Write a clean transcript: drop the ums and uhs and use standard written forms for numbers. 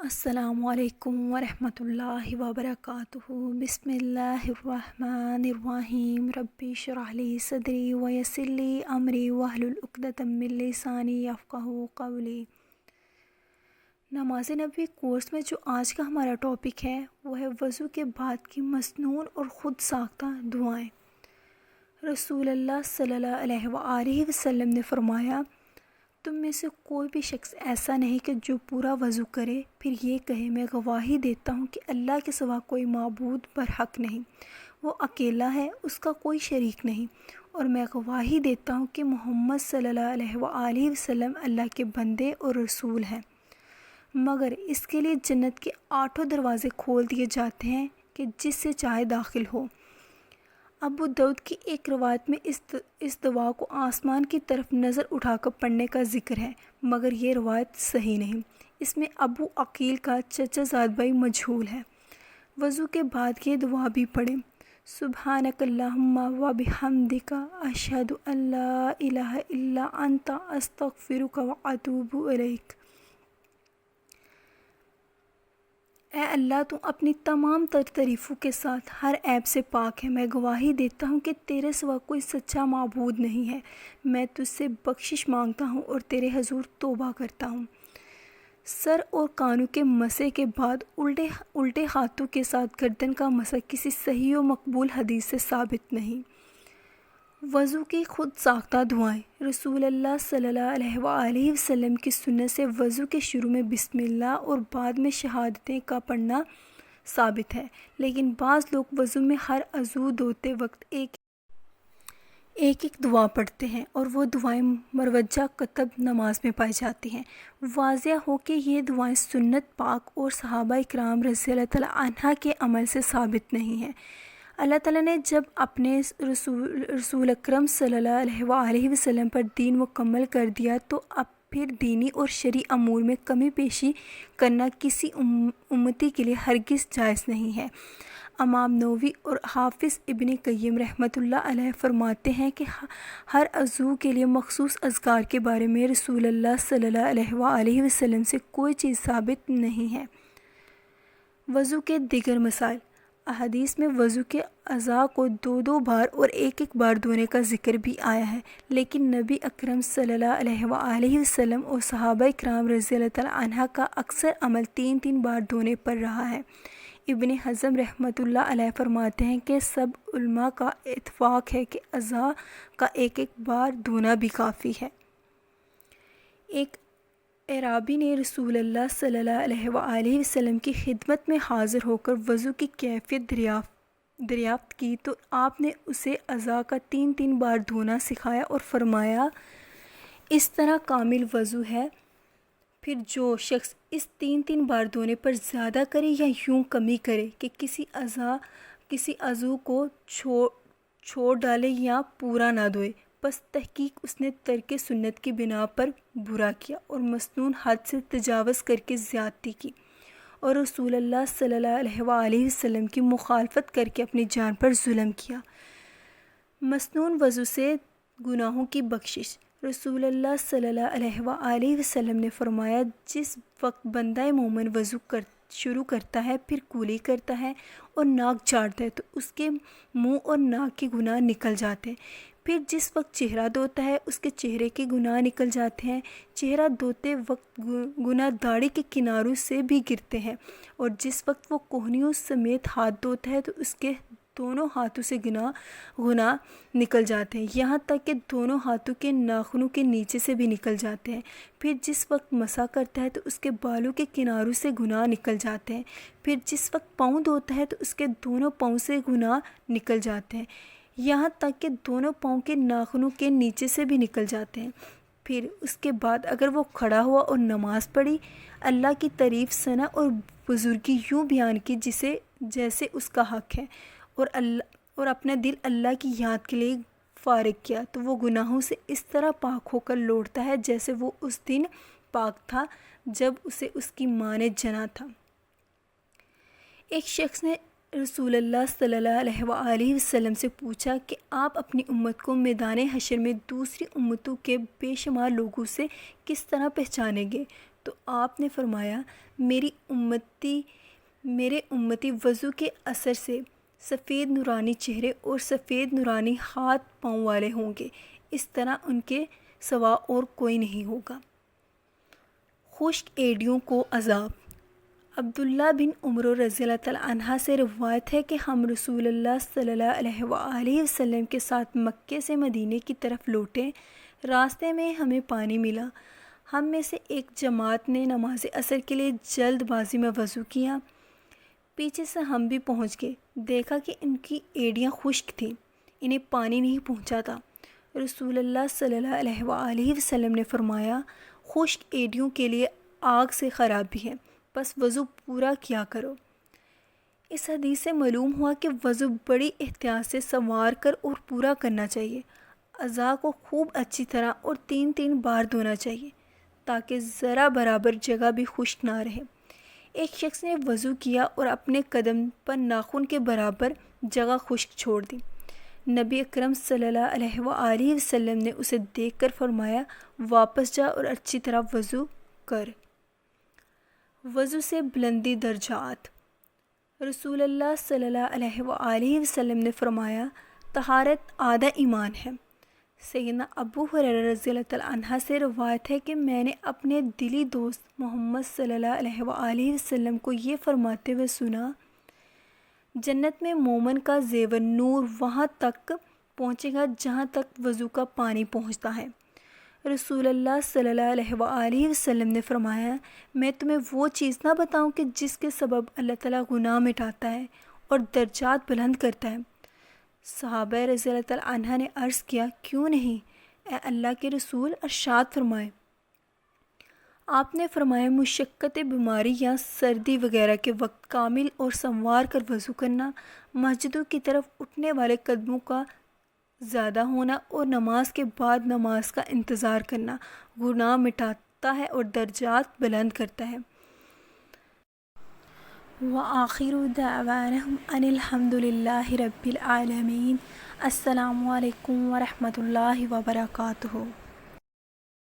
السلام علیکم ورحمۃ اللہ وبرکاتہ۔ بسم اللہ الرحمن الرحیم۔ ربی اشرح لی صدری ویسر لی امری واحلل عقدۃ من لسانی یفقہوا قولی۔ نماز نبوی کورس میں جو آج کا ہمارا ٹاپک ہے وہ ہے وضو کے بعد کی مسنون اور خود ساختہ دعائیں۔ رسول اللہ صلی اللہ علیہ وآلہ وسلم نے فرمایا، تم میں سے کوئی بھی شخص ایسا نہیں کہ جو پورا وضو کرے پھر یہ کہے میں گواہی دیتا ہوں کہ اللہ کے سوا کوئی معبود برحق نہیں، وہ اکیلا ہے، اس کا کوئی شریک نہیں، اور میں گواہی دیتا ہوں کہ محمد صلی اللہ علیہ وآلہ وسلم اللہ کے بندے اور رسول ہیں، مگر اس کے لیے جنت کے 8 دروازے کھول دیے جاتے ہیں کہ جس سے چاہے داخل ہو۔ ابو داؤد کی ایک روایت میں اس دعا کو آسمان کی طرف نظر اٹھا کر پڑھنے کا ذکر ہے، مگر یہ روایت صحیح نہیں۔ اس میں ابو عقیل کا چچا زاد بھائی مجہول ہے۔ وضو کے بعد یہ دعا بھی پڑھیں، سبحانک اللہم و بحمدک اشہد ان لا الہ الا انت استغفرک و اتوب الیک۔ اے اللہ، تو اپنی تمام تر تعریفوں کے ساتھ ہر عیب سے پاک ہے۔ میں گواہی دیتا ہوں کہ تیرے سوا کوئی سچا معبود نہیں ہے۔ میں تجھ سے بخشش مانگتا ہوں اور تیرے حضور توبہ کرتا ہوں۔ سر اور کانوں کے مسح کے بعد الٹے ہاتھوں کے ساتھ گردن کا مسح کسی صحیح و مقبول حدیث سے ثابت نہیں۔ وضو کی خود ساختہ دعائیں۔ رسول اللہ صلی اللہ علیہ وآلہ وسلم کی سنت سے وضو کے شروع میں بسم اللہ اور بعد میں شہادتیں کا پڑھنا ثابت ہے، لیکن بعض لوگ وضو میں ہر عضو دھوتے وقت ایک دعا پڑھتے ہیں اور وہ دعائیں مروجہ کتب نماز میں پائی جاتی ہیں۔ واضح ہو کہ یہ دعائیں سنت پاک اور صحابہ اکرام رضی اللہ تعالیٰ عنہ کے عمل سے ثابت نہیں ہیں۔ اللہ تعالیٰ نے جب اپنے رسول اکرم صلی اللہ علیہ وآلہ وسلم پر دین مکمل کر دیا تو اب پھر دینی اور شرعی امور میں کمی بیشی کرنا کسی امتی کے لیے ہرگز جائز نہیں ہے۔ امام نووی اور حافظ ابن قیم رحمۃ اللہ علیہ فرماتے ہیں کہ ہر عضو کے لیے مخصوص اذکار کے بارے میں رسول اللہ صلی اللہ علیہ وآلہ وسلم سے کوئی چیز ثابت نہیں ہے۔ وضو کے دیگر مسائل۔ احادیث میں وضو کے اعضاء کو 2 بار اور 1 بار دھونے کا ذکر بھی آیا ہے، لیکن نبی اکرم صلی اللہ علیہ وآلہ وسلم اور صحابہ اکرام رضی اللہ تعالیٰ عنہ کا اکثر عمل 3 بار دھونے پر رہا ہے۔ ابن حزم رحمۃ اللہ علیہ فرماتے ہیں کہ سب علماء کا اتفاق ہے کہ اعضاء کا 1 بار دھونا بھی کافی ہے۔ ایک اعرابی نے رسول اللہ صلی اللہ علیہ وآلہ وسلم کی خدمت میں حاضر ہو کر وضو کی کیفیت دریافت کی تو آپ نے اسے اعضاء کا 3 بار دھونا سکھایا اور فرمایا، اس طرح کامل وضو ہے۔ پھر جو شخص اس 3 بار دھونے پر زیادہ کرے یا یوں کمی کرے کہ کسی عضو کو چھوڑ ڈالے یا پورا نہ دھوئے، بس تحقیق اس نے ترک سنت کی بنا پر برا کیا اور مسنون حد سے تجاوز کر کے زیادتی کی اور رسول اللہ صلی اللہ علیہ وآلہ وسلم کی مخالفت کر کے اپنی جان پر ظلم کیا۔ مسنون وضو سے گناہوں کی بخشش۔ رسول اللہ صلی اللہ علیہ وآلہ وسلم نے فرمایا، جس وقت بندہ مومن وضو شروع کرتا ہے پھر کولی کرتا ہے اور ناک جھاڑتا ہے تو اس کے منہ اور ناک کے گناہ نکل جاتے ہیں، پھر جس وقت چہرہ دھوتا ہے اس کے چہرے کے گناہ نکل جاتے ہیں، چہرہ دھوتے وقت گناہ داڑھی کے کناروں سے بھی گرتے ہیں، اور جس وقت وہ کوہنیوں سمیت ہاتھ دھوتا ہے تو اس کے دونوں ہاتھوں سے گناہ نکل جاتے ہیں، یہاں تک کہ دونوں ہاتھوں کے ناخنوں کے نیچے سے بھی نکل جاتے ہیں، پھر جس وقت مسح کرتا ہے تو اس کے بالوں کے کناروں سے گناہ نکل جاتے ہیں، پھر جس وقت پاؤں دھوتا ہے تو اس کے دونوں پاؤں سے گناہ نکل جاتے ہیں، یہاں تک کہ دونوں پاؤں کے ناخنوں کے نیچے سے بھی نکل جاتے ہیں۔ پھر اس کے بعد اگر وہ کھڑا ہوا اور نماز پڑھی، اللہ کی تعریف ثنا اور بزرگی یوں بیان کی جیسے اس کا حق ہے، اور اپنا دل اللہ کی یاد کے لیے فارغ کیا، تو وہ گناہوں سے اس طرح پاک ہو کر لوٹتا ہے جیسے وہ اس دن پاک تھا جب اسے اس کی ماں نے جنا تھا۔ ایک شخص نے رسول اللہ صلی اللہ علیہ وآلہ وسلم سے پوچھا کہ آپ اپنی امت کو میدان حشر میں دوسری امتوں کے بے شمار لوگوں سے کس طرح پہچانیں گے؟ تو آپ نے فرمایا میرے امتی وضو کے اثر سے سفید نورانی چہرے اور سفید نورانی ہاتھ پاؤں والے ہوں گے، اس طرح ان کے سوا اور کوئی نہیں ہوگا۔ خشک ایڑیوں کو عذاب۔ عبداللہ بن عمر رضی اللہ تعالیٰ عنہ سے روایت ہے کہ ہم رسول اللہ صلی اللہ علیہ وآلہ وسلم کے ساتھ مکے سے مدینے کی طرف لوٹے، راستے میں ہمیں پانی ملا۔ ہم میں سے ایک جماعت نے نماز عصر کے لیے جلد بازی میں وضو کیا، پیچھے سے ہم بھی پہنچ گئے، دیکھا کہ ان کی ایڑیاں خشک تھیں، انہیں پانی نہیں پہنچا تھا۔ رسول اللہ صلی اللہ علیہ وآلہ وسلم نے فرمایا، خشک ایڑیوں کے لیے آگ سے خرابی ہے، بس وضو پورا کیا کرو۔ اس حدیث سے معلوم ہوا کہ وضو بڑی احتیاط سے سنوار کر اور پورا کرنا چاہیے۔ اعضاء کو خوب اچھی طرح اور 3 بار دھونا چاہیے تاکہ ذرا برابر جگہ بھی خشک نہ رہے۔ ایک شخص نے وضو کیا اور اپنے قدم پر ناخن کے برابر جگہ خشک چھوڑ دی۔ نبی اکرم صلی اللہ علیہ وآلہ وسلم نے اسے دیکھ کر فرمایا، واپس جا اور اچھی طرح وضو کر۔ وضو سے بلندی درجات۔ رسول اللہ صلی اللہ علیہ وآلہ وسلم نے فرمایا، طہارت آدھا ایمان ہے۔ سیدنا ابو ہریرہ رضی اللہ تعالیٰ عنہ سے روایت ہے کہ میں نے اپنے دلی دوست محمد صلی اللہ علیہ وآلہ وسلم کو یہ فرماتے ہوئے سنا، جنت میں مومن کا زیور نور وہاں تک پہنچے گا جہاں تک وضو کا پانی پہنچتا ہے۔ رسول اللہ صلی اللہ علیہ وآلہ وسلم نے فرمایا، میں تمہیں وہ چیز نہ بتاؤں کہ جس کے سبب اللہ تعالیٰ گناہ مٹاتا ہے اور درجات بلند کرتا ہے؟ صحابہ رضی اللہ تعالیٰ عنہ نے عرض کیا، کیوں نہیں اے اللہ کے رسول، ارشاد فرمائے۔ آپ نے فرمایا، مشقت بیماری یا سردی وغیرہ کے وقت کامل اور سنوار کر وضو کرنا، مسجدوں کی طرف اٹھنے والے قدموں کا زیادہ ہونا اور نماز کے بعد نماز کا انتظار کرنا گناہ مٹاتا ہے اور درجات بلند کرتا ہے۔ وآخر دعوانہم ان الحمد للہ رب العالمین۔ السلام علیکم ورحمۃ اللہ وبرکاتہ۔